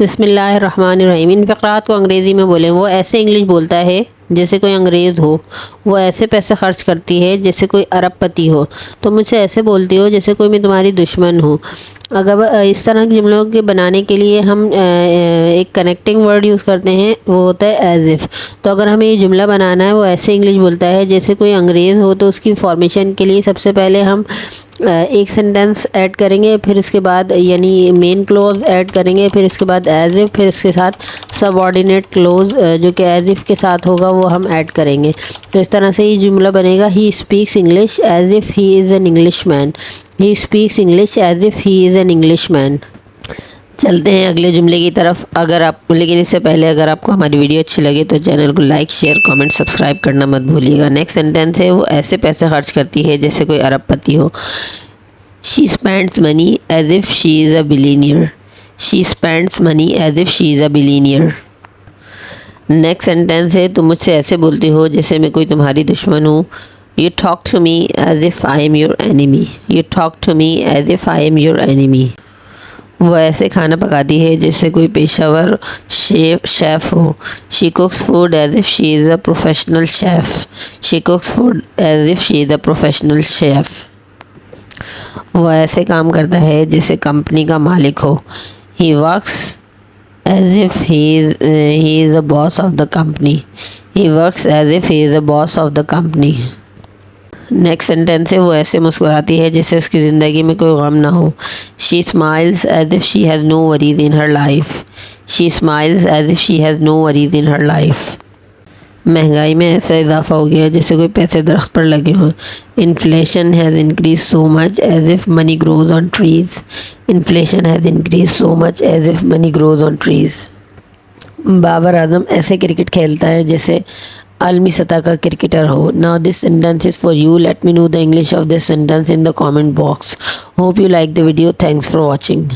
बिस्मिल्लाहिर्रहमानिर्रहीम। इन फ़क़रात को अंग्रेज़ी में बोलें। वो ऐसे इंग्लिश बोलता है जैसे कोई अंग्रेज़ हो। वो ऐसे पैसे खर्च करती है जैसे कोई अरबपति हो। तो मुझसे ऐसे बोलती हो जैसे कोई मैं तुम्हारी दुश्मन हूँ। अगर इस तरह के जुमलों के बनाने के लिए हम एक कनेक्टिंग वर्ड यूज़ करते हैं, वो होता है एज़ इफ़। तो अगर हमें ये जुमला बनाना है, वो ऐसे इंग्लिश बोलता है जैसे कोई अंग्रेज़ हो, तो उसकी फॉर्मेशन के लिए सबसे पहले हम एक सेंटेंस ऐड करेंगे, फिर इसके बाद यानी मेन क्लोज ऐड करेंगे, फिर इसके बाद एज इफ़, फिर इसके साथ सबऑर्डिनेट क्लोज जो कि एज इफ़ के साथ होगा वो हम ऐड करेंगे। तो इस तरह से ये जुमला बनेगा, he speaks English as if he is an English man. He speaks English as if he is an English man. चलते हैं अगले जुमले की तरफ। लेकिन इससे पहले अगर आपको हमारी वीडियो अच्छी लगे तो चैनल को लाइक, शेयर, कमेंट, सब्सक्राइब करना मत भूलिएगा। नेक्स्ट सेंटेंस है, वो ऐसे पैसे खर्च करती है जैसे कोई अरबपति हो। She spends money as if she is a billionaire. She spends money as if she is a billionaire. Next sentence है, तुम मुझसे ऐसे बोलती हो जैसे मैं कोई तुम्हारी दुश्मन हूँ। You talk to me as if I am your enemy. You talk to me as if I am your enemy. वो ऐसे खाना पकाती है जैसे कोई पेशावर शेफ़ हो। She cooks food as if she is a professional chef. She cooks food as if she is a professional chef. वो ऐसे काम करता है जैसे कंपनी का मालिक हो। He works as if he is the boss of the company. He works as if he is the boss of the company. Next sentence है, वो ऐसे मुस्कुराती है जैसे उसकी ज़िंदगी में कोई गम ना हो। She smiles as if she has no worries in her life. She smiles as if she has no worries in her life. महंगाई में ऐसा इजाफा हो गया जैसे कोई पैसे दरख्त पर लगे हों। Inflation has increase so much as if money grows on trees. Inflation has increase so much as if money grows on trees. Babar Azam ऐसे क्रिकेट खेलता है जैसे आलमी सतह का क्रिकेटर हो। Now this sentence is for you. Let me know the English of this sentence in the comment box. Hope you like the video. Thanks for watching.